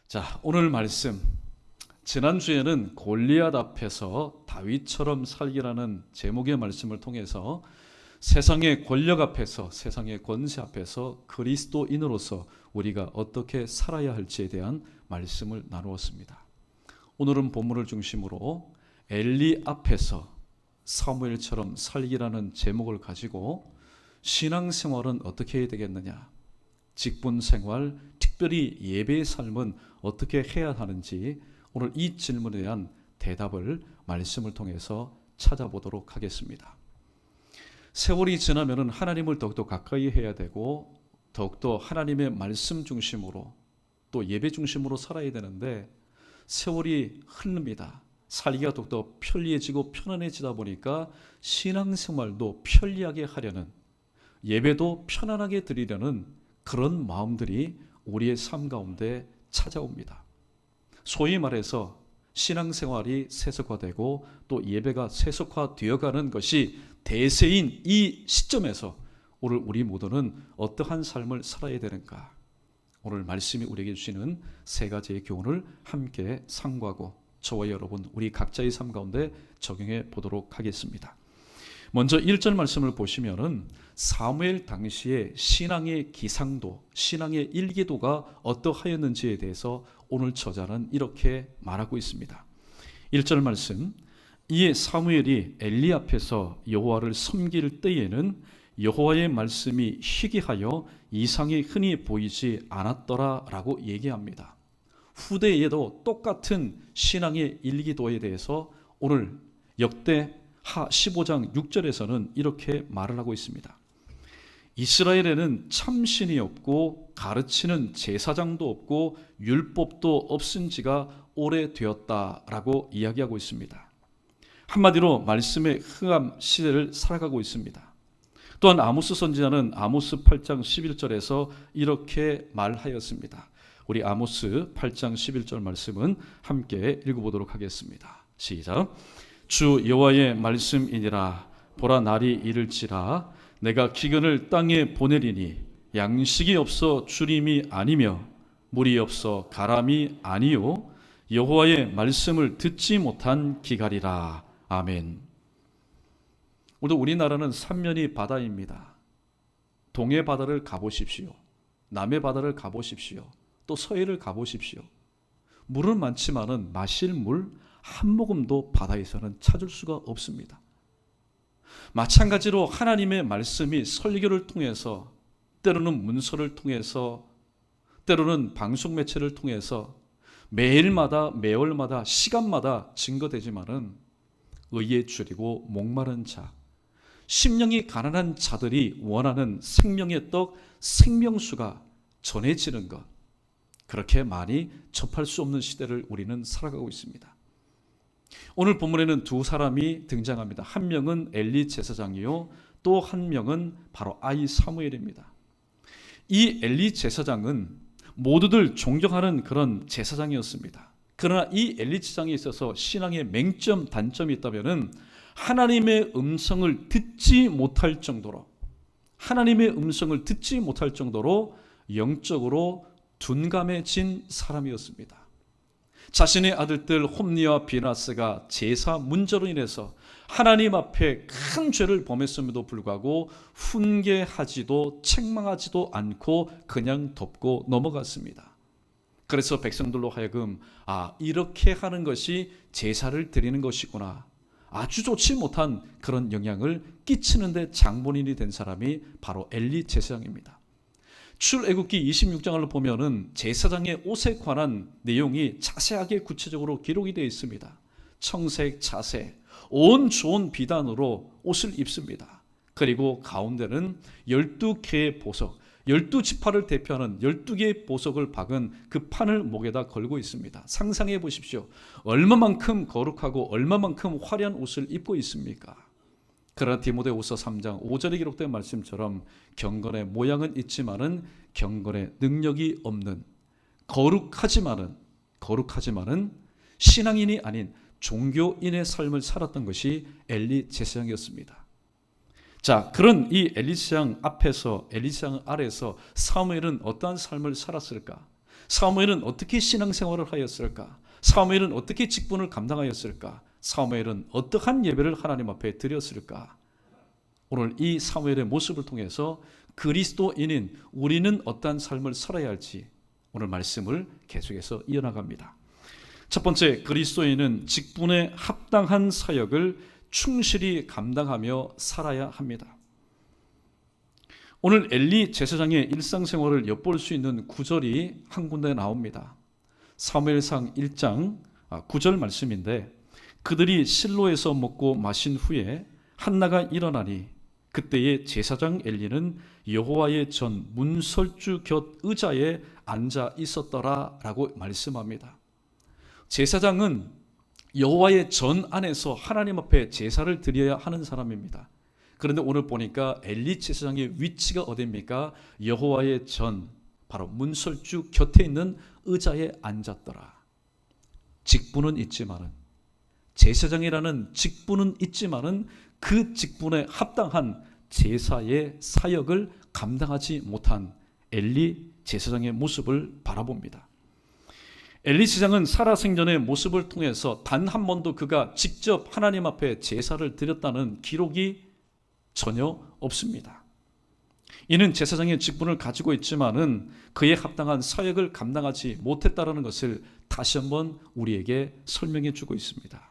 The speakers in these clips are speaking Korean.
자, 오늘 말씀. 지난주에는 골리앗 앞에서 다윗처럼 살기라는 제목의 말씀을 통해서 세상의 권력 앞에서, 세상의 권세 앞에서 그리스도인으로서 우리가 어떻게 살아야 할지에 대한 말씀을 나누었습니다. 오늘은 본문을 중심으로 엘리 앞에서 사무엘처럼 살기라는 제목을 가지고 신앙생활은 어떻게 해야 되겠느냐, 직분생활, 특별히 예배의 삶은 어떻게 해야 하는지 오늘 이 질문에 대한 대답을 말씀을 통해서 찾아보도록 하겠습니다. 세월이 지나면 하나님을 더욱더 가까이 해야 되고 더욱더 하나님의 말씀 중심으로 또 예배 중심으로 살아야 되는데 세월이 흐릅니다. 살기가 더욱더 편리해지고 편안해지다 보니까 신앙생활도 편리하게 하려는, 예배도 편안하게 드리려는 그런 마음들이 우리의 삶 가운데 찾아옵니다. 소위 말해서 신앙생활이 세속화되고 또 예배가 세속화되어가는 것이 대세인 이 시점에서 오늘 우리 모두는 어떠한 삶을 살아야 되는가, 오늘 말씀이 우리에게 주시는 세 가지의 교훈을 함께 상고하고 저와 여러분 우리 각자의 삶 가운데 적용해 보도록 하겠습니다. 먼저 1절 말씀을 보시면은 사무엘 당시의 신앙의 기상도, 신앙의 일기도가 어떠하였는지에 대해서 오늘 저자는 이렇게 말하고 있습니다. 1절 말씀, 이에 사무엘이 엘리 앞에서 여호와를 섬길 때에는 여호와의 말씀이 희귀하여 이상이 흔히 보이지 않았더라 라고 얘기합니다. 후대에도 똑같은 신앙의 일기도에 대해서 오늘 역대하 15장 6절에서는 이렇게 말을 하고 있습니다. 이스라엘에는 참신이 없고 가르치는 제사장도 없고 율법도 없은 지가 오래되었다라고 이야기하고 있습니다. 한마디로 말씀의 흥함 시대를 살아가고 있습니다. 또한 아모스 선지자는 아모스 8장 11절에서 이렇게 말하였습니다. 우리 아모스 8장 11절 말씀은 함께 읽어보도록 하겠습니다. 시작. 주 여호와의 말씀이니라. 보라, 날이 이를지라 내가 기근을 땅에 보내리니 양식이 없어 주림이 아니며 물이 없어 가람이 아니요 여호와의 말씀을 듣지 못한 기갈이라. 아멘. 오늘 우리나라는 삼면이 바다입니다. 동해 바다를 가보십시오. 남해 바다를 가보십시오. 또 서해를 가보십시오. 물은 많지만은 마실 물 한 모금도 바다에서는 찾을 수가 없습니다. 마찬가지로 하나님의 말씀이 설교를 통해서, 때로는 문서를 통해서, 때로는 방송 매체를 통해서 매일마다 매월마다 시간마다 증거되지만은 의에 줄이고 목마른 자, 심령이 가난한 자들이 원하는 생명의 떡, 생명수가 전해지는 것, 그렇게 많이 접할 수 없는 시대를 우리는 살아가고 있습니다. 오늘 본문에는 두 사람이 등장합니다. 한 명은 엘리 제사장이요, 또 한 명은 바로 아이 사무엘입니다. 이 엘리 제사장은 모두들 존경하는 그런 제사장이었습니다. 그러나 이 엘리 제사장에 있어서 신앙의 맹점, 단점이 있다면은 하나님의 음성을 듣지 못할 정도로, 하나님의 음성을 듣지 못할 정도로 영적으로 둔감해진 사람이었습니다. 자신의 아들들 홈니와 비나스가 제사 문제로 인해서 하나님 앞에 큰 죄를 범했음에도 불구하고 훈계하지도 책망하지도 않고 그냥 덮고 넘어갔습니다. 그래서 백성들로 하여금 이렇게 하는 것이 제사를 드리는 것이구나, 아주 좋지 못한 그런 영향을 끼치는 데 장본인이 된 사람이 바로 엘리 제사장입니다. 출애굽기 26장을 보면은 제사장의 옷에 관한 내용이 자세하게 구체적으로 기록이 되어 있습니다. 청색, 자색, 온 좋은 비단으로 옷을 입습니다. 그리고 가운데는 12개의 보석, 12지파를 대표하는 12개의 보석을 박은 그 판을 목에다 걸고 있습니다. 상상해 보십시오. 얼마만큼 거룩하고 얼마만큼 화려한 옷을 입고 있습니까? 그러나 디모데후서 3장 5절에 기록된 말씀처럼 경건의 모양은 있지만은 경건의 능력이 없는, 거룩하지만은 신앙인이 아닌 종교인의 삶을 살았던 것이 엘리 제사장이었습니다. 자, 그런 이 엘리 제사장 앞에서, 엘리 제사장 아래에서 사무엘은 어떠한 삶을 살았을까? 사무엘은 어떻게 신앙생활을 하였을까? 사무엘은 어떻게 직분을 감당하였을까? 사무엘은 어떠한 예배를 하나님 앞에 드렸을까? 오늘 이 사무엘의 모습을 통해서 그리스도인인 우리는 어떠한 삶을 살아야 할지 오늘 말씀을 계속해서 이어나갑니다. 첫 번째, 그리스도인은 직분에 합당한 사역을 충실히 감당하며 살아야 합니다. 오늘 엘리 제사장의 일상생활을 엿볼 수 있는 구절이 한 군데 나옵니다. 사무엘상 1장 9절 말씀인데, 그들이 실로에서 먹고 마신 후에 한나가 일어나니 그때에 제사장 엘리는 여호와의 전 문설주 곁 의자에 앉아 있었더라 라고 말씀합니다. 제사장은 여호와의 전 안에서 하나님 앞에 제사를 드려야 하는 사람입니다. 그런데 오늘 보니까 엘리 제사장의 위치가 어디입니까? 여호와의 전, 바로 문설주 곁에 있는 의자에 앉았더라. 직분은 있지만은, 제사장이라는 직분은 있지만은 그 직분에 합당한 제사의 사역을 감당하지 못한 엘리 제사장의 모습을 바라봅니다. 엘리 제사장은 살아생전의 모습을 통해서 단 한 번도 그가 직접 하나님 앞에 제사를 드렸다는 기록이 전혀 없습니다. 이는 제사장의 직분을 가지고 있지만은 그에 합당한 사역을 감당하지 못했다는 것을 다시 한번 우리에게 설명해 주고 있습니다.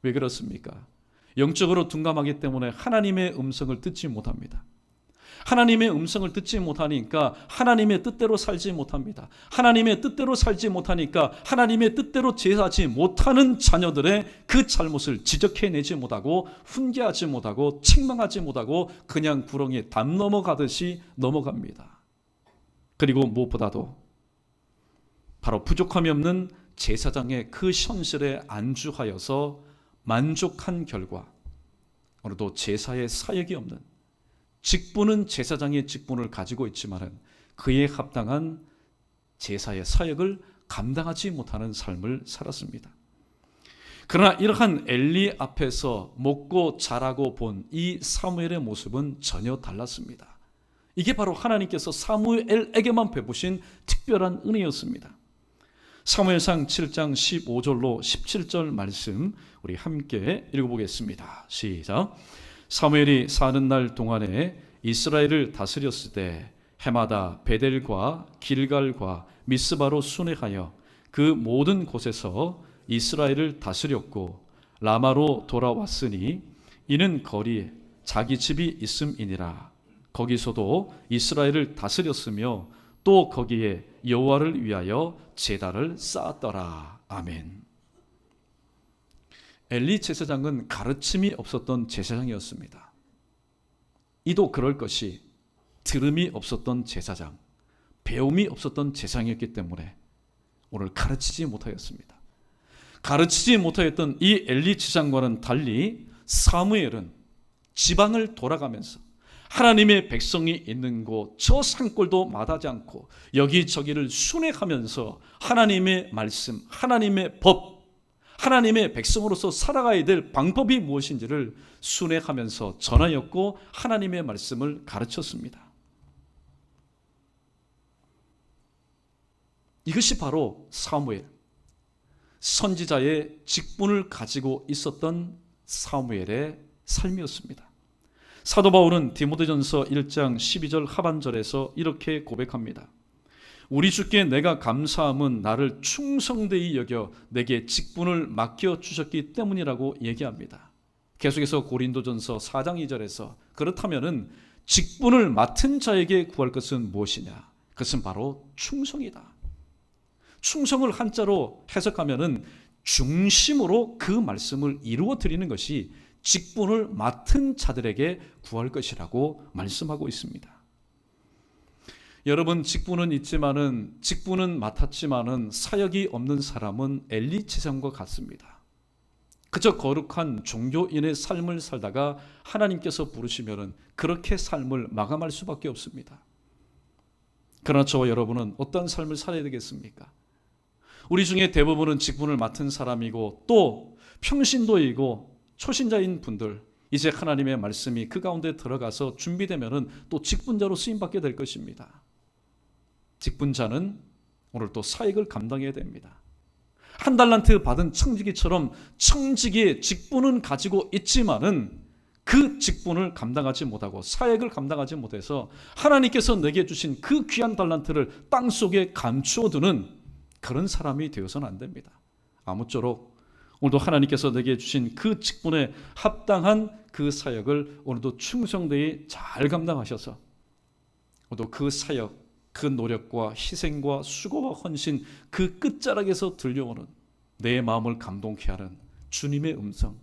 왜 그렇습니까? 영적으로 둔감하기 때문에 하나님의 음성을 듣지 못합니다. 하나님의 음성을 듣지 못하니까 하나님의 뜻대로 살지 못합니다. 하나님의 뜻대로 살지 못하니까 하나님의 뜻대로 제사하지 못하는 자녀들의 그 잘못을 지적해내지 못하고 훈계하지 못하고 책망하지 못하고 그냥 구렁이에 담 넘어가듯이 넘어갑니다. 그리고 무엇보다도 바로 부족함이 없는 제사장의 그 현실에 안주하여서 만족한 결과 오늘도 제사의 사역이 없는, 직분은 제사장의 직분을 가지고 있지만 그에 합당한 제사의 사역을 감당하지 못하는 삶을 살았습니다. 그러나 이러한 엘리 앞에서 먹고 자라고 본 이 사무엘의 모습은 전혀 달랐습니다. 이게 바로 하나님께서 사무엘에게만 베푸신 특별한 은혜였습니다. 사무엘상 7장 15절로 17절 말씀 우리 함께 읽어보겠습니다. 시작. 사무엘이 사는 날 동안에 이스라엘을 다스렸을 때 해마다 베델과 길갈과 미스바로 순회하여 그 모든 곳에서 이스라엘을 다스렸고 라마로 돌아왔으니 이는 거리에 자기 집이 있음이니라. 거기서도 이스라엘을 다스렸으며 또 거기에 여호와를 위하여 제단을 쌓았더라. 아멘. 엘리 제사장은 가르침이 없었던 제사장이었습니다. 이도 그럴 것이 들음이 없었던 제사장, 배움이 없었던 제사장이었기 때문에 오늘 가르치지 못하였습니다. 가르치지 못하였던 이 엘리 제사장과는 달리 사무엘은 지방을 돌아가면서 하나님의 백성이 있는 곳 저 산골도 마다하지 않고 여기저기를 순회하면서 하나님의 말씀, 하나님의 법, 하나님의 백성으로서 살아가야 될 방법이 무엇인지를 순회하면서 전하였고 하나님의 말씀을 가르쳤습니다. 이것이 바로 사무엘, 선지자의 직분을 가지고 있었던 사무엘의 삶이었습니다. 사도 바울은 디모데전서 1장 12절 하반절에서 이렇게 고백합니다. 우리 주께 내가 감사함은 나를 충성되이 여겨 내게 직분을 맡겨주셨기 때문이라고 얘기합니다. 계속해서 고린도전서 4장 2절에서 그렇다면 직분을 맡은 자에게 구할 것은 무엇이냐? 그것은 바로 충성이다. 충성을 한자로 해석하면 중심으로 그 말씀을 이루어 드리는 것이 직분을 맡은 자들에게 구할 것이라고 말씀하고 있습니다. 여러분, 직분은 있지만은, 직분은 맡았지만은 사역이 없는 사람은 엘리 제사장과 같습니다. 그저 거룩한 종교인의 삶을 살다가 하나님께서 부르시면은 그렇게 삶을 마감할 수밖에 없습니다. 그러나 저와 여러분은 어떤 삶을 살아야 되겠습니까? 우리 중에 대부분은 직분을 맡은 사람이고 또 평신도이고 초신자인 분들, 이제 하나님의 말씀이 그 가운데 들어가서 준비되면은 또 직분자로 쓰임받게 될 것입니다. 직분자는 오늘 또 사역을 감당해야 됩니다. 한 달란트 받은 청지기처럼 청지기의 직분은 가지고 있지만은 그 직분을 감당하지 못하고 사역을 감당하지 못해서 하나님께서 내게 주신 그 귀한 달란트를 땅속에 감추어두는 그런 사람이 되어서는 안 됩니다. 아무쪼록 오늘도 하나님께서 내게 주신 그 직분에 합당한 그 사역을 오늘도 충성되이 잘 감당하셔서 오늘도 그 사역, 그 노력과 희생과 수고와 헌신 그 끝자락에서 들려오는 내 마음을 감동케 하는 주님의 음성,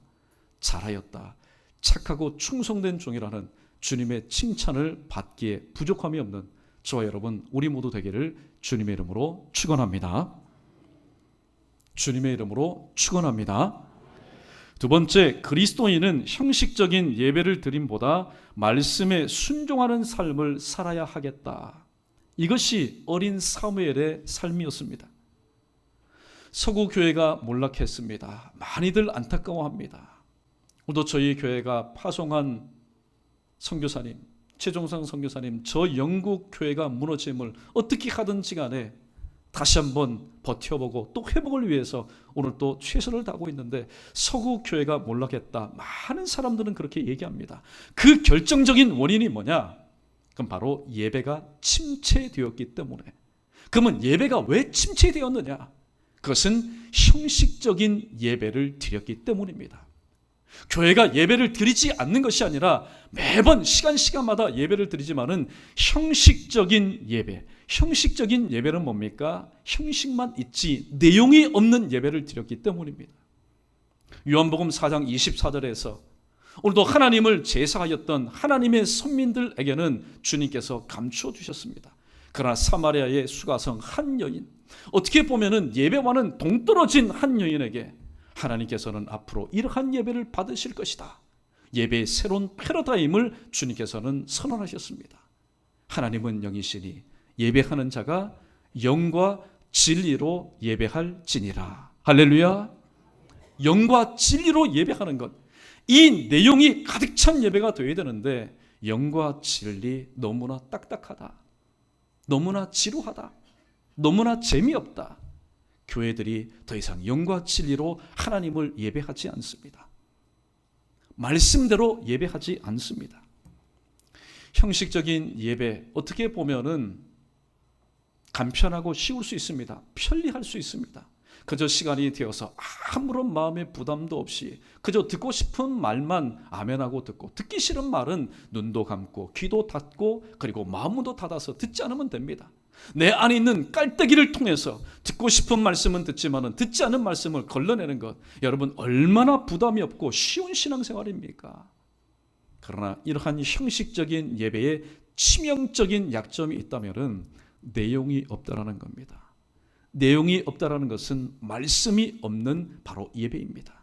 잘하였다, 착하고 충성된 종이라는 주님의 칭찬을 받기에 부족함이 없는 저와 여러분 우리 모두 되기를 주님의 이름으로 축원합니다. 주님의 이름으로 축원합니다. 두 번째, 그리스도인은 형식적인 예배를 드림보다 말씀에 순종하는 삶을 살아야 하겠다. 이것이 어린 사무엘의 삶이었습니다. 서구 교회가 몰락했습니다. 많이들 안타까워합니다. 오늘도 저희 교회가 파송한 선교사님, 최종상 선교사님, 저 영국 교회가 무너짐을 어떻게 하든지 간에 다시 한번 버텨보고 또 회복을 위해서 오늘 또 최선을 다하고 있는데 서구 교회가 몰락했다. 많은 사람들은 그렇게 얘기합니다. 그 결정적인 원인이 뭐냐? 그럼 바로 예배가 침체되었기 때문에. 그러면 예배가 왜 침체되었느냐? 그것은 형식적인 예배를 드렸기 때문입니다. 교회가 예배를 드리지 않는 것이 아니라 매번 시간마다 예배를 드리지만은 형식적인 예배, 형식적인 예배는 뭡니까? 형식만 있지 내용이 없는 예배를 드렸기 때문입니다. 요한복음 4장 24절에서 오늘도 하나님을 제사하였던 하나님의 선민들에게는 주님께서 감추어 주셨습니다. 그러나 사마리아의 수가성 한 여인, 어떻게 보면은 예배와는 동떨어진 한 여인에게 하나님께서는 앞으로 이러한 예배를 받으실 것이다. 예배의 새로운 패러다임을 주님께서는 선언하셨습니다. 하나님은 영이시니 예배하는 자가 영과 진리로 예배할지니라. 할렐루야. 영과 진리로 예배하는 것, 이 내용이 가득 찬 예배가 되어야 되는데 영과 진리 너무나 딱딱하다, 너무나 지루하다, 너무나 재미없다. 교회들이 더 이상 영과 진리로 하나님을 예배하지 않습니다. 말씀대로 예배하지 않습니다. 형식적인 예배, 어떻게 보면은 간편하고 쉬울 수 있습니다. 편리할 수 있습니다. 그저 시간이 되어서 아무런 마음의 부담도 없이 그저 듣고 싶은 말만 아멘하고 듣고, 듣기 싫은 말은 눈도 감고 귀도 닫고 그리고 마음도 닫아서 듣지 않으면 됩니다. 내 안에 있는 깔때기를 통해서 듣고 싶은 말씀은 듣지만은 듣지 않은 말씀을 걸러내는 것, 여러분 얼마나 부담이 없고 쉬운 신앙생활입니까? 그러나 이러한 형식적인 예배에 치명적인 약점이 있다면은 내용이 없다라는 겁니다. 내용이 없다라는 것은 말씀이 없는 바로 예배입니다.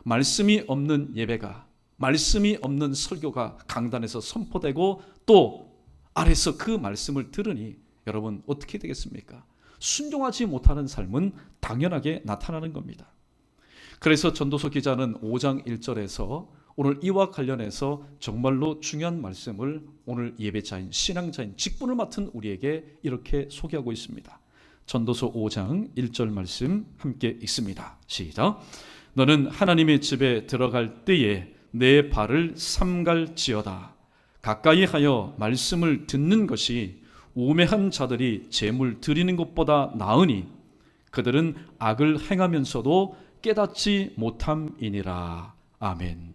말씀이 없는 예배가, 말씀이 없는 설교가 강단에서 선포되고 또 아래서 그 말씀을 들으니 여러분 어떻게 되겠습니까? 순종하지 못하는 삶은 당연하게 나타나는 겁니다. 그래서 전도서 기자는 5장 1절에서 오늘 이와 관련해서 정말로 중요한 말씀을 오늘 예배자인, 신앙자인, 직분을 맡은 우리에게 이렇게 소개하고 있습니다. 전도서 5장 1절 말씀 함께 읽습니다. 시작. 너는 하나님의 집에 들어갈 때에 내 발을 삼갈지어다. 가까이 하여 말씀을 듣는 것이 우매한 자들이 제물 드리는 것보다 나으니 그들은 악을 행하면서도 깨닫지 못함이니라. 아멘.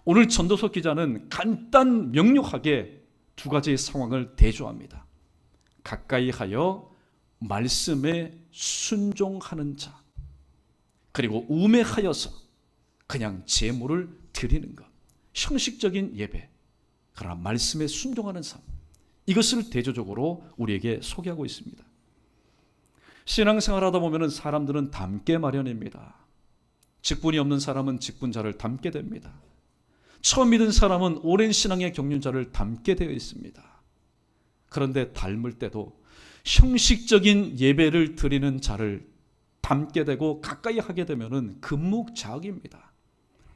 오늘 전도서 기자는 간단 명료하게 두 가지의 상황을 대조합니다. 가까이 하여 말씀에 순종하는 자, 그리고 우매하여서 그냥 제물을 드리는 것, 형식적인 예배, 그러나 말씀에 순종하는 삶, 이것을 대조적으로 우리에게 소개하고 있습니다. 신앙생활하다 보면 사람들은 닮게 마련입니다. 직분이 없는 사람은 직분자를 닮게 됩니다. 처음 믿은 사람은 오랜 신앙의 경륜자를 닮게 되어 있습니다. 그런데 닮을 때도 형식적인 예배를 드리는 자를 닮게 되고 가까이 하게 되면 금묵자학입니다.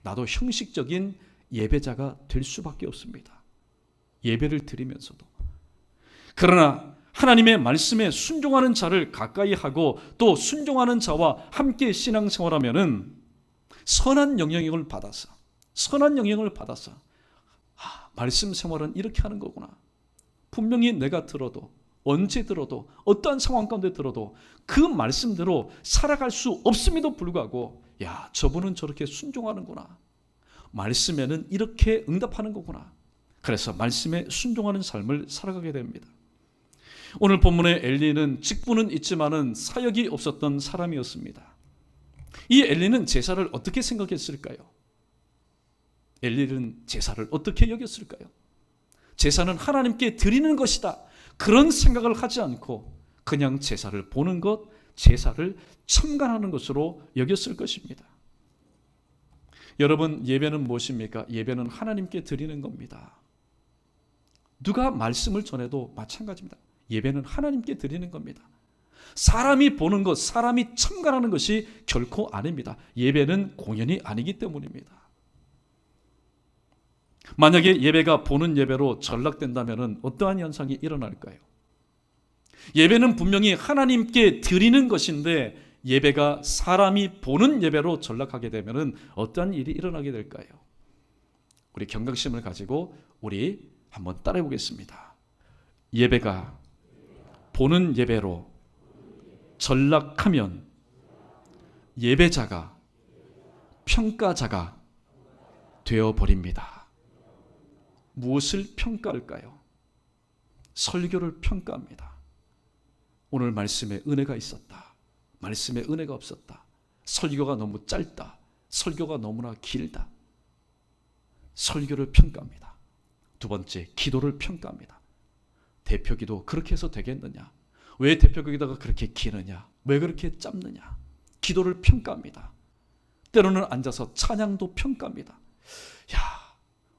나도 형식적인 예배자가 될 수밖에 없습니다. 예배를 드리면서도. 그러나 하나님의 말씀에 순종하는 자를 가까이 하고 또 순종하는 자와 함께 신앙생활하면은 선한 영향을 받아서 말씀 생활은 이렇게 하는 거구나. 분명히 내가 들어도 언제 들어도 어떠한 상황 가운데 들어도 그 말씀대로 살아갈 수 없음에도 불구하고 야, 저분은 저렇게 순종하는구나. 말씀에는 이렇게 응답하는 거구나. 그래서 말씀에 순종하는 삶을 살아가게 됩니다. 오늘 본문의 엘리는 직분은 있지만은 사역이 없었던 사람이었습니다. 이 엘리는 제사를 어떻게 생각했을까요? 엘리는 제사를 어떻게 여겼을까요? 제사는 하나님께 드리는 것이다. 그런 생각을 하지 않고 그냥 제사를 보는 것, 제사를 참관하는 것으로 여겼을 것입니다. 여러분, 예배는 무엇입니까? 예배는 하나님께 드리는 겁니다. 누가 말씀을 전해도 마찬가지입니다. 예배는 하나님께 드리는 겁니다. 사람이 보는 것, 사람이 참관하는 것이 결코 아닙니다. 예배는 공연이 아니기 때문입니다. 만약에 예배가 보는 예배로 전락된다면 어떠한 현상이 일어날까요? 예배는 분명히 하나님께 드리는 것인데 예배가 사람이 보는 예배로 전락하게 되면 어떠한 일이 일어나게 될까요? 우리 경각심을 가지고 우리 한번 따라해 보겠습니다. 예배가 보는 예배로 전락하면 예배자가 평가자가 되어버립니다. 무엇을 평가할까요? 설교를 평가합니다. 오늘 말씀에 은혜가 있었다. 말씀에 은혜가 없었다. 설교가 너무 짧다. 설교가 너무나 길다. 설교를 평가합니다. 두 번째, 기도를 평가합니다. 대표기도 그렇게 해서 되겠느냐? 왜 대표기도가 그렇게 기느냐? 왜 그렇게 짧느냐? 기도를 평가합니다. 때로는 앉아서 찬양도 평가합니다. 야,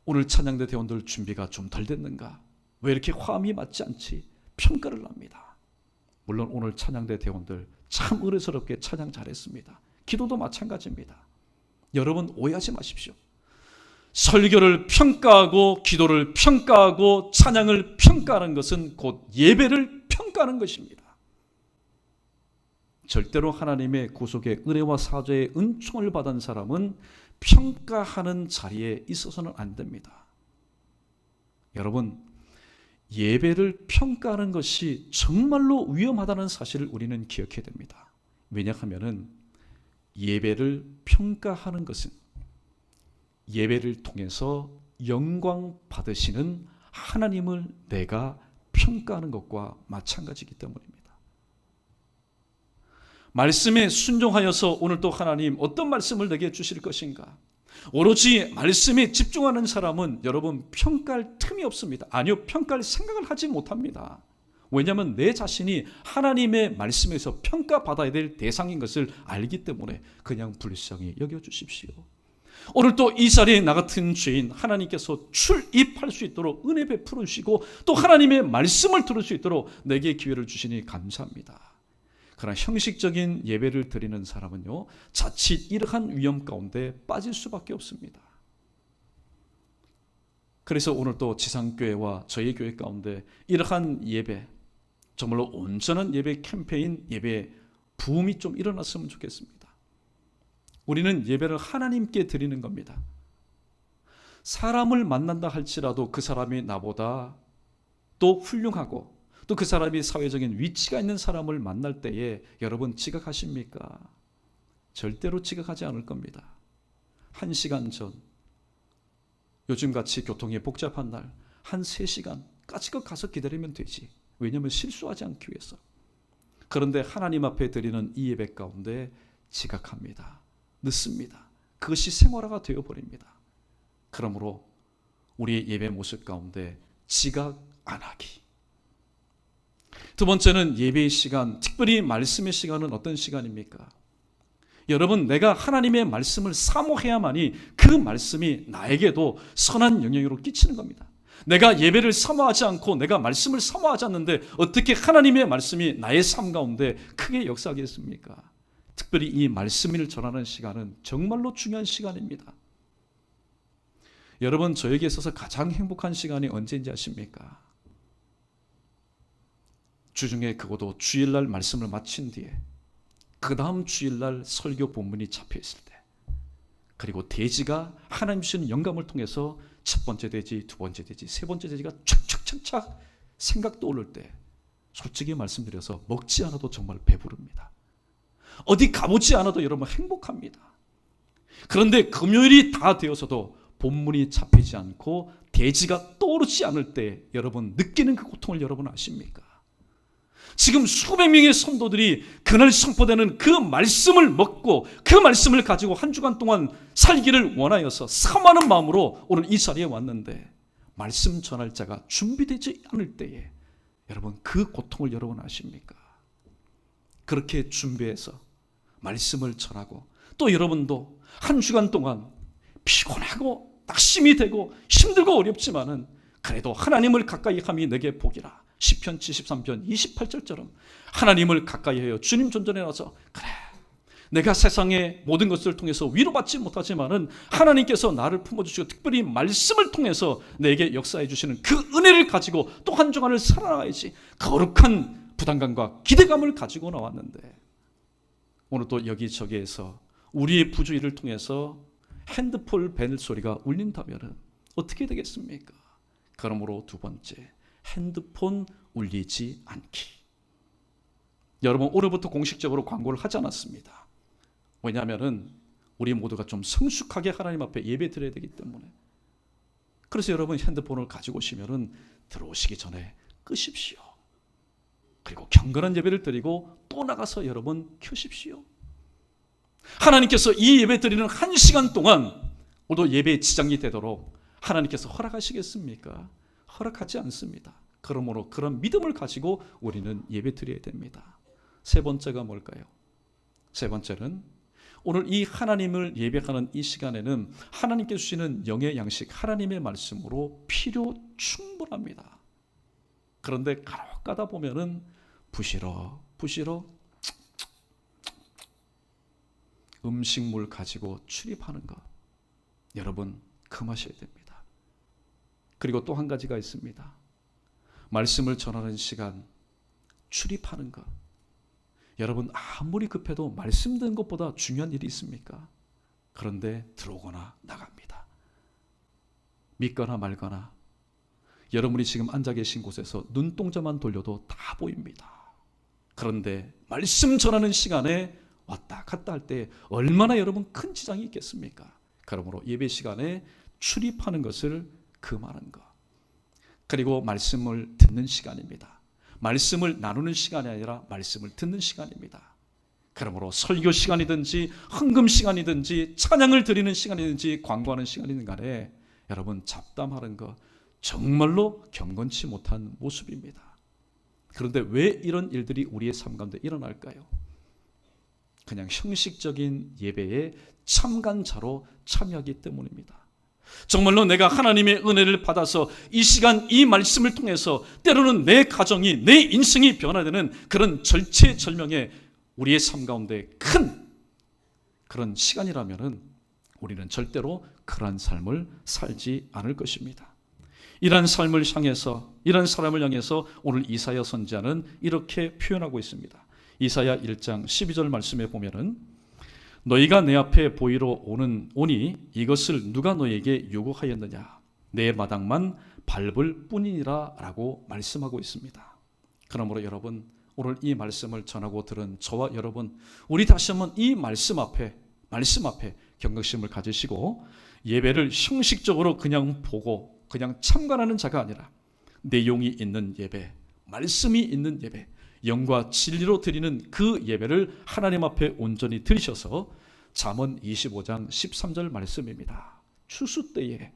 오늘 찬양대 대원들 준비가 좀 덜 됐는가? 왜 이렇게 화음이 맞지 않지? 평가를 합니다. 물론 오늘 찬양대 대원들 참 의뢰스럽게 찬양 잘했습니다. 기도도 마찬가지입니다. 여러분 오해하지 마십시오. 설교를 평가하고 기도를 평가하고 찬양을 평가하는 것은 곧 예배를 평가하는 것입니다. 절대로 하나님의 구속의 은혜와 사죄의 은총을 받은 사람은 평가하는 자리에 있어서는 안 됩니다. 여러분, 예배를 평가하는 것이 정말로 위험하다는 사실을 우리는 기억해야 됩니다. 왜냐하면 예배를 평가하는 것은 예배를 통해서 영광 받으시는 하나님을 내가 평가하는 것과 마찬가지이기 때문입니다. 말씀에 순종하여서 오늘 또 하나님 어떤 말씀을 내게 주실 것인가? 오로지 말씀에 집중하는 사람은 여러분 평가할 틈이 없습니다. 아니요, 평가할 생각을 하지 못합니다. 왜냐하면 내 자신이 하나님의 말씀에서 평가받아야 될 대상인 것을 알기 때문에 그냥 불쌍히 여겨주십시오. 오늘 또 이 자리에 나 같은 죄인 하나님께서 출입할 수 있도록 은혜 베풀어 주시고 또 하나님의 말씀을 들을 수 있도록 내게 기회를 주시니 감사합니다. 그러나 형식적인 예배를 드리는 사람은요, 자칫 이러한 위험 가운데 빠질 수밖에 없습니다. 그래서 오늘 또 지상교회와 저희 교회 가운데 이러한 예배, 정말로 온전한 예배 캠페인, 예배 부음이 좀 일어났으면 좋겠습니다. 우리는 예배를 하나님께 드리는 겁니다. 사람을 만난다 할지라도 그 사람이 나보다 또 훌륭하고 또 그 사람이 사회적인 위치가 있는 사람을 만날 때에 여러분 지각하십니까? 절대로 지각하지 않을 겁니다. 1시간 전, 요즘같이 교통이 복잡한 날, 한 3시간 까짓것 가서 기다리면 되지. 왜냐하면 실수하지 않기 위해서. 그런데 하나님 앞에 드리는 이 예배 가운데 지각합니다. 늦습니다. 그것이 생활화가 되어버립니다. 그러므로 우리의 예배 모습 가운데 지각 안 하기. 두 번째는 예배의 시간, 특별히 말씀의 시간은 어떤 시간입니까? 여러분, 내가 하나님의 말씀을 사모해야만이 그 말씀이 나에게도 선한 영향으로 끼치는 겁니다. 내가 예배를 사모하지 않고 내가 말씀을 사모하지 않는데 어떻게 하나님의 말씀이 나의 삶 가운데 크게 역사하겠습니까? 특별히 이 말씀을 전하는 시간은 정말로 중요한 시간입니다. 여러분, 저에게 있어서 가장 행복한 시간이 언제인지 아십니까? 주중에 그것도 주일날 말씀을 마친 뒤에 그 다음 주일날 설교 본문이 잡혀있을 때, 그리고 대지가 하나님 주시는 영감을 통해서 첫 번째 대지, 두 번째 대지, 세 번째 대지가 착착착착 생각 떠오를 때 솔직히 말씀드려서 먹지 않아도 정말 배부릅니다. 어디 가보지 않아도 여러분 행복합니다. 그런데 금요일이 다 되어서도 본문이 잡히지 않고 대지가 떠오르지 않을 때 여러분 느끼는 그 고통을 여러분 아십니까? 지금 수백 명의 성도들이 그날 선포되는 그 말씀을 먹고 그 말씀을 가지고 한 주간 동안 살기를 원하여서 사모하는 마음으로 오늘 이 자리에 왔는데 말씀 전할 자가 준비되지 않을 때에 여러분 그 고통을 여러분 아십니까? 그렇게 준비해서 말씀을 전하고 또 여러분도 한 주간 동안 피곤하고 낙심이 되고 힘들고 어렵지만은 그래도 하나님을 가까이 함이 내게 복이라. 시편 73편 28절처럼 하나님을 가까이 해요. 주님 존전에 나서 그래 내가 세상의 모든 것을 통해서 위로받지 못하지만은 하나님께서 나를 품어주시고 특별히 말씀을 통해서 내게 역사해 주시는 그 은혜를 가지고 또 한 주간을 살아가야지. 거룩한 부담감과 기대감을 가지고 나왔는데 오늘 또 여기저기에서 우리의 부주의를 통해서 핸드폰 벨 소리가 울린다면 어떻게 되겠습니까? 그러므로 두 번째, 핸드폰 울리지 않기. 여러분 올해부터 공식적으로 광고를 하지 않았습니다. 왜냐하면 우리 모두가 좀 성숙하게 하나님 앞에 예배 드려야 되기 때문에. 그래서 여러분 핸드폰을 가지고 오시면 들어오시기 전에 끄십시오. 그리고 경건한 예배를 드리고 또 나가서 여러분 켜십시오. 하나님께서 이 예배 드리는 1시간 동안 오늘도 예배에 지장이 되도록 하나님께서 허락하시겠습니까? 허락하지 않습니다. 그러므로 그런 믿음을 가지고 우리는 예배 드려야 됩니다. 세 번째가 뭘까요? 세 번째는 오늘 이 하나님을 예배하는 이 시간에는 하나님께 주시는 영의 양식, 하나님의 말씀으로 필요 충분합니다. 그런데 간혹 가다 보면은 부시러 음식물 가지고 출입하는 것 여러분 금하셔야 됩니다. 그리고 또 한 가지가 있습니다. 말씀을 전하는 시간 출입하는 것. 여러분 아무리 급해도 말씀 듣는 것보다 중요한 일이 있습니까? 그런데 들어오거나 나갑니다. 믿거나 말거나 여러분이 지금 앉아 계신 곳에서 눈동자만 돌려도 다 보입니다. 그런데 말씀 전하는 시간에 왔다 갔다 할 때 얼마나 여러분 큰 지장이 있겠습니까? 그러므로 예배 시간에 출입하는 것을 금하는 것. 그리고 말씀을 듣는 시간입니다. 말씀을 나누는 시간이 아니라 말씀을 듣는 시간입니다. 그러므로 설교 시간이든지 헌금 시간이든지 찬양을 드리는 시간이든지 광고하는 시간이든 간에 여러분 잡담하는 것 정말로 경건치 못한 모습입니다. 그런데 왜 이런 일들이 우리의 삶 가운데 일어날까요? 그냥 형식적인 예배에 참관자로 참여하기 때문입니다. 정말로 내가 하나님의 은혜를 받아서 이 시간 이 말씀을 통해서 때로는 내 가정이 내 인생이 변화되는 그런 절체절명의 우리의 삶 가운데 큰 그런 시간이라면 우리는 절대로 그러한 삶을 살지 않을 것입니다. 이러한 삶을 향해서 이러한 사람을 향해서 오늘 이사야 선지자는 이렇게 표현하고 있습니다. 이사야 1장 12절 말씀에 보면은 너희가 내 앞에 보이러 오니 이것을 누가 너에게 요구하였느냐 내 마당만 밟을 뿐이니라 라고 말씀하고 있습니다. 그러므로 여러분 오늘 이 말씀을 전하고 들은 저와 여러분 우리 다시 한번 이 말씀 앞에 경각심을 가지시고 예배를 형식적으로 그냥 보고 그냥 참관하는 자가 아니라 내용이 있는 예배, 말씀이 있는 예배, 영과 진리로 드리는 그 예배를 하나님 앞에 온전히 드리셔서 잠언 25장 13절 말씀입니다. 추수 때에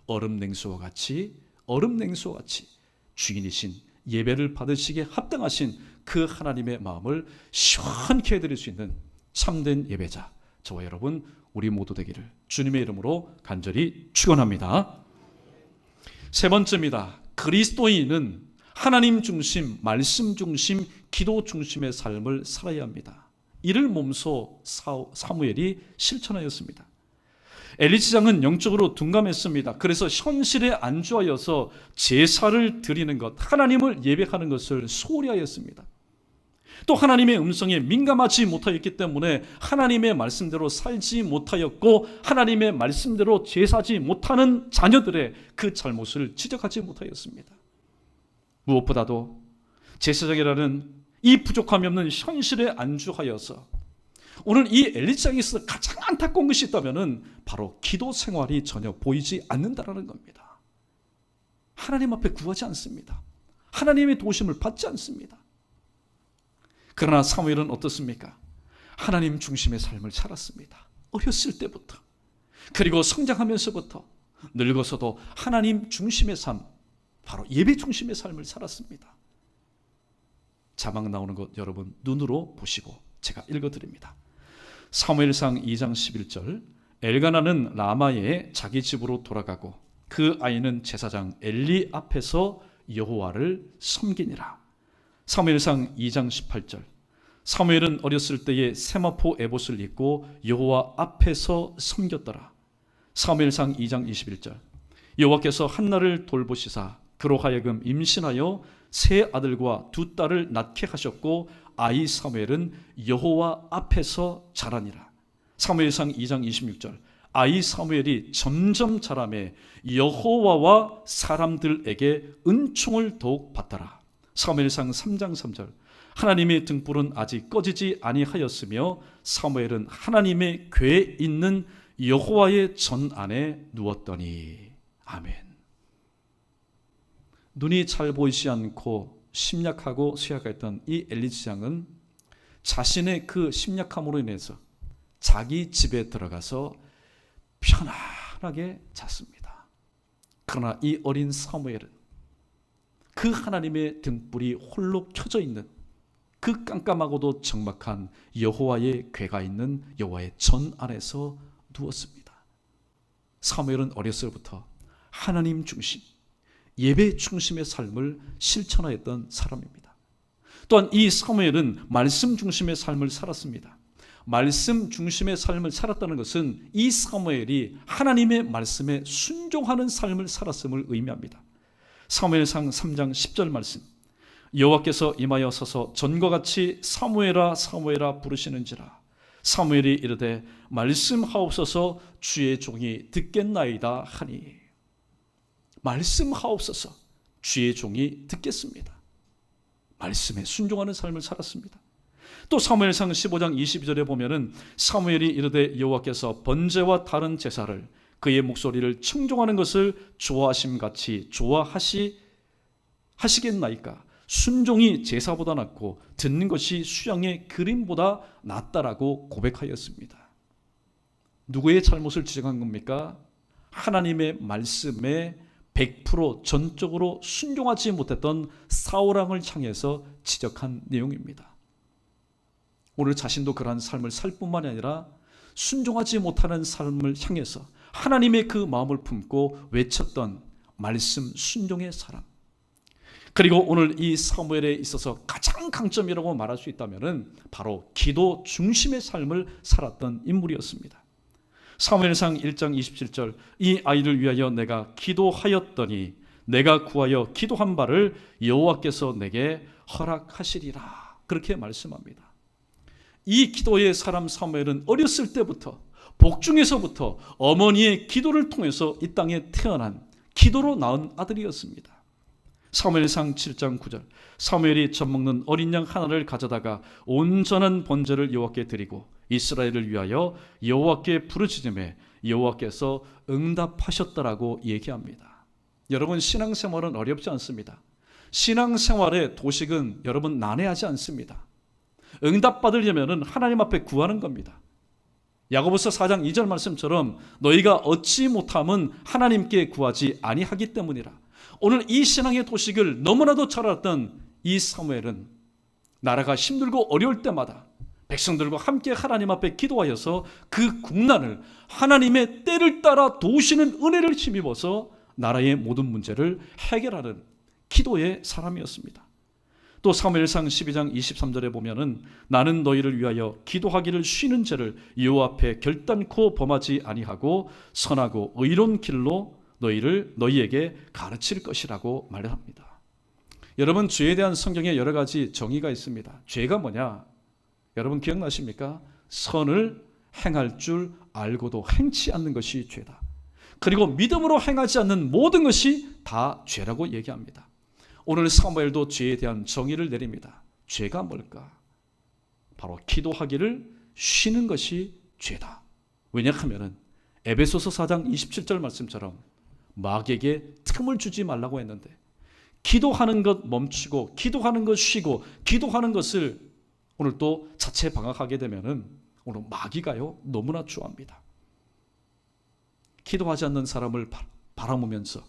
얼음 냉수와 같이 주인이신 예배를 받으시기에 합당하신 그 하나님의 마음을 시원케 해드릴 수 있는 참된 예배자 저와 여러분 우리 모두 되기를 주님의 이름으로 간절히 축원합니다. 세 번째입니다. 그리스도인은 하나님 중심, 말씀 중심, 기도 중심의 삶을 살아야 합니다. 이를 몸소 사무엘이 실천하였습니다. 엘리시장은 영적으로 둔감했습니다. 그래서 현실에 안주하여서 제사를 드리는 것, 하나님을 예배하는 것을 소홀히 하였습니다. 또 하나님의 음성에 민감하지 못하였기 때문에 하나님의 말씀대로 살지 못하였고, 하나님의 말씀대로 제사하지 못하는 자녀들의 그 잘못을 지적하지 못하였습니다. 무엇보다도 제사장이라는 이 부족함이 없는 현실에 안주하여서 오늘 이 엘리시장에 있어서 가장 안타까운 것이 있다면 바로 기도 생활이 전혀 보이지 않는다는 겁니다. 하나님 앞에 구하지 않습니다. 하나님의 도우심을 받지 않습니다. 그러나 사무엘은 어떻습니까? 하나님 중심의 삶을 살았습니다. 어렸을 때부터, 그리고 성장하면서부터, 늙어서도 하나님 중심의 삶, 바로 예배 중심의 삶을 살았습니다. 자막 나오는 것 여러분 눈으로 보시고 제가 읽어드립니다. 사무엘상 2장 11절, 엘가나는 라마에 자기 집으로 돌아가고 그 아이는 제사장 엘리 앞에서 여호와를 섬기니라. 사무엘상 2장 18절, 사무엘은 어렸을 때에 세마포 에봇을 입고 여호와 앞에서 섬겼더라. 사무엘상 2장 21절, 여호와께서 한나를 돌보시사 그로 하여금 임신하여 세 아들과 두 딸을 낳게 하셨고 아이 사무엘은 여호와 앞에서 자라니라. 사무엘상 2장 26절, 아이 사무엘이 점점 자라매 여호와와 사람들에게 은총을 더욱 받더라. 사무엘상 3장 3절, 하나님의 등불은 아직 꺼지지 아니하였으며 사무엘은 하나님의 궤에 있는 여호와의 전 안에 누웠더니. 아멘. 눈이 잘 보이지 않고 심약하고 쇠약했던 이 엘리시장은 자신의 그 심약함으로 인해서 자기 집에 들어가서 편안하게 잤습니다. 그러나 이 어린 사무엘은 그 하나님의 등불이 홀로 켜져 있는 그 깜깜하고도 적막한 여호와의 궤가 있는 여호와의 전 안에서 누웠습니다. 사무엘은 어렸을 때부터 하나님 중심, 예배 중심의 삶을 실천하였던 사람입니다. 또한 이 사무엘은 말씀 중심의 삶을 살았습니다. 말씀 중심의 삶을 살았다는 것은 이 사무엘이 하나님의 말씀에 순종하는 삶을 살았음을 의미합니다. 사무엘상 3장 10절 말씀, 여호와께서 임하여 서서 전과 같이 사무엘아 사무엘아 부르시는지라. 사무엘이 이르되 말씀하옵소서 주의 종이 듣겠나이다 하니. 말씀하옵소서 주의 종이 듣겠습니다. 말씀에 순종하는 삶을 살았습니다. 또 사무엘상 15장 22절에 보면은 사무엘이 이르되 여호와께서 번제와 다른 제사를 그의 목소리를 청종하는 것을 좋아하심같이 좋아하시겠나이까. 순종이 제사보다 낫고 듣는 것이 수양의 그림보다 낫다라고 고백하였습니다. 누구의 잘못을 지적한 겁니까? 하나님의 말씀에 100% 전적으로 순종하지 못했던 사울왕을 향해서 지적한 내용입니다. 오늘 자신도 그러한 삶을 살 뿐만이 아니라 순종하지 못하는 삶을 향해서 하나님의 그 마음을 품고 외쳤던 말씀 순종의 사람. 그리고 오늘 이 사무엘에 있어서 가장 강점이라고 말할 수 있다면 바로 기도 중심의 삶을 살았던 인물이었습니다. 사무엘상 1장 27절, 이 아이를 위하여 내가 기도하였더니 내가 구하여 기도한 바를 여호와께서 내게 허락하시리라. 그렇게 말씀합니다. 이 기도의 사람 사무엘은 어렸을 때부터 복중에서부터 어머니의 기도를 통해서 이 땅에 태어난 기도로 낳은 아들이었습니다. 사무엘상 7장 9절, 사무엘이 젖먹는 어린 양 하나를 가져다가 온전한 번제를 여호와께 드리고 이스라엘을 위하여 여호와께 부르짖음에 여호와께서 응답하셨다라고 얘기합니다. 여러분, 신앙생활은 어렵지 않습니다. 신앙생활의 도식은 여러분 난해하지 않습니다. 응답받으려면 하나님 앞에 구하는 겁니다. 야고보서 4장 2절 말씀처럼 너희가 얻지 못함은 하나님께 구하지 아니하기 때문이라. 오늘 이 신앙의 도식을 너무나도 잘 알았던 이 사무엘은 나라가 힘들고 어려울 때마다 백성들과 함께 하나님 앞에 기도하여서 그 국난을 하나님의 때를 따라 도우시는 은혜를 힘입어서 나라의 모든 문제를 해결하는 기도의 사람이었습니다. 또 사무엘상 12장 23절에 보면은 나는 너희를 위하여 기도하기를 쉬는 죄를 여호와 앞에 결단코 범하지 아니하고 선하고 의로운 길로 너희에게 가르칠 것이라고 말을 합니다. 여러분, 죄에 대한 성경에 여러 가지 정의가 있습니다. 죄가 뭐냐? 여러분 기억나십니까? 선을 행할 줄 알고도 행치 않는 것이 죄다. 그리고 믿음으로 행하지 않는 모든 것이 다 죄라고 얘기합니다. 오늘 사무엘도 죄에 대한 정의를 내립니다. 죄가 뭘까? 바로 기도하기를 쉬는 것이 죄다. 왜냐하면 에베소서 4장 27절 말씀처럼 마귀에게 틈을 주지 말라고 했는데, 기도하는 것 멈추고 기도하는 것 쉬고 기도하는 것을 오늘 또 자체 방학하게 되면은 오늘 마귀가요 너무나 좋아합니다. 기도하지 않는 사람을 바라보면서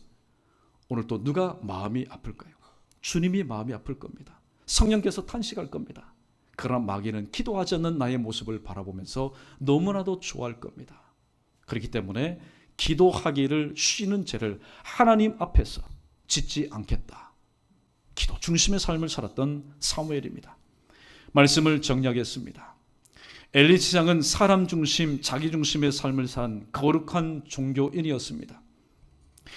오늘 또 누가 마음이 아플까요? 주님이 마음이 아플 겁니다. 성령께서 탄식할 겁니다. 그러나 마귀는 기도하지 않는 나의 모습을 바라보면서 너무나도 좋아할 겁니다. 그렇기 때문에 기도하기를 쉬는 죄를 하나님 앞에서 짓지 않겠다. 기도 중심의 삶을 살았던 사무엘입니다. 말씀을 정리하겠습니다. 엘리 지장은 사람 중심, 자기 중심의 삶을 산 거룩한 종교인이었습니다.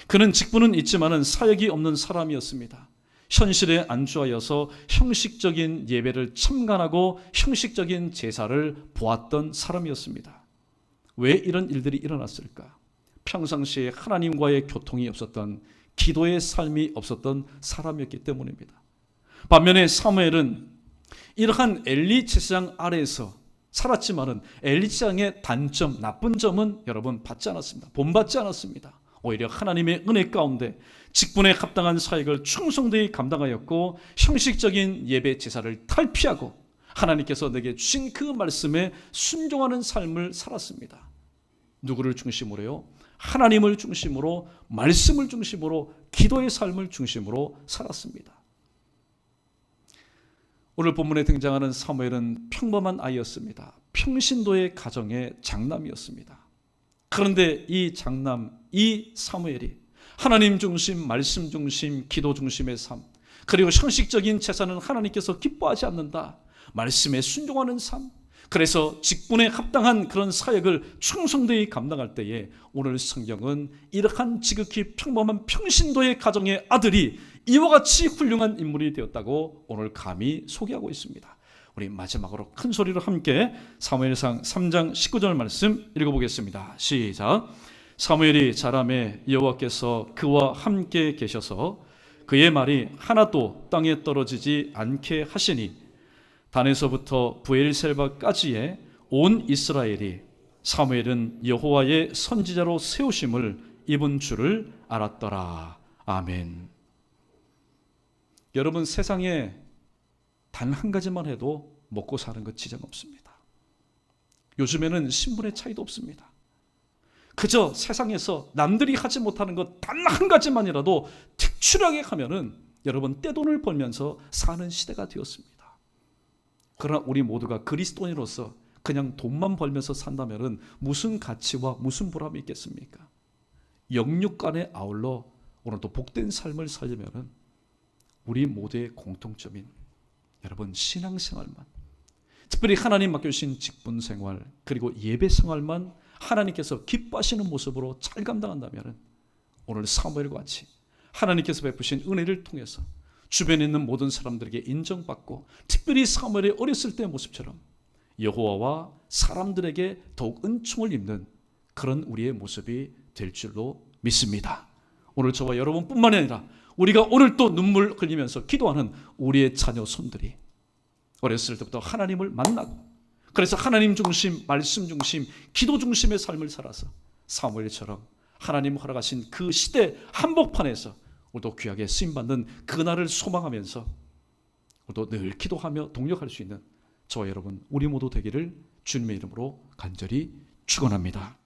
그는 직분은 있지만은 사역이 없는 사람이었습니다. 현실에 안주하여서 형식적인 예배를 참관하고 형식적인 제사를 보았던 사람이었습니다. 왜 이런 일들이 일어났을까? 평상시에 하나님과의 교통이 없었던, 기도의 삶이 없었던 사람이었기 때문입니다. 반면에 사무엘은 이러한 엘리 제사장 아래에서 살았지만은 엘리 제사장의 단점, 나쁜 점은 여러분 받지 않았습니다. 본받지 않았습니다. 오히려 하나님의 은혜 가운데 직분에 합당한 사역을 충성되이 감당하였고, 형식적인 예배 제사를 탈피하고 하나님께서 내게 주신 그 말씀에 순종하는 삶을 살았습니다. 누구를 중심으로요? 하나님을 중심으로, 말씀을 중심으로, 기도의 삶을 중심으로 살았습니다. 오늘 본문에 등장하는 사무엘은 평범한 아이였습니다. 평신도의 가정의 장남이었습니다. 그런데 이 장남, 이 사무엘이 하나님 중심, 말씀 중심, 기도 중심의 삶, 그리고 형식적인 제사는 하나님께서 기뻐하지 않는다, 말씀에 순종하는 삶, 그래서 직분에 합당한 그런 사역을 충성되이 감당할 때에 오늘 성경은 이러한 지극히 평범한 평신도의 가정의 아들이 이와 같이 훌륭한 인물이 되었다고 오늘 감히 소개하고 있습니다. 우리 마지막으로 큰 소리로 함께 사무엘상 3장 19절 말씀 읽어보겠습니다. 시작. 사무엘이 자라매 여호와께서 그와 함께 계셔서 그의 말이 하나도 땅에 떨어지지 않게 하시니 단에서부터 브엘셀바까지의 온 이스라엘이 사무엘은 여호와의 선지자로 세우심을 입은 줄을 알았더라. 아멘. 여러분, 세상에 단 한 가지만 해도 먹고 사는 것 지장 없습니다. 요즘에는 신분의 차이도 없습니다. 그저 세상에서 남들이 하지 못하는 것 단 한 가지만이라도 특출하게 하면은 여러분 떼돈을 벌면서 사는 시대가 되었습니다. 그러나 우리 모두가 그리스도인으로서 그냥 돈만 벌면서 산다면은 무슨 가치와 무슨 보람이 있겠습니까? 영육간에 아울러 오늘도 복된 삶을 살려면은 우리 모두의 공통점인 여러분 신앙생활만, 특별히 하나님 맡겨주신 직분생활 그리고 예배생활만 하나님께서 기뻐하시는 모습으로 잘 감당한다면 오늘 사무엘과 같이 하나님께서 베푸신 은혜를 통해서 주변에 있는 모든 사람들에게 인정받고, 특별히 사무엘의 어렸을 때의 모습처럼 여호와와 사람들에게 더욱 은총을 입는 그런 우리의 모습이 될 줄로 믿습니다. 오늘 저와 여러분뿐만 아니라 우리가 오늘 또 눈물 흘리면서 기도하는 우리의 자녀 손들이 어렸을 때부터 하나님을 만나고, 그래서 하나님 중심, 말씀 중심, 기도 중심의 삶을 살아서 사무엘처럼 하나님 허락하신 그 시대 한복판에서 우리도 귀하게 쓰임받는 그날을 소망하면서 우리도 늘 기도하며 동력할 수 있는 저와 여러분 우리 모두 되기를 주님의 이름으로 간절히 축원합니다.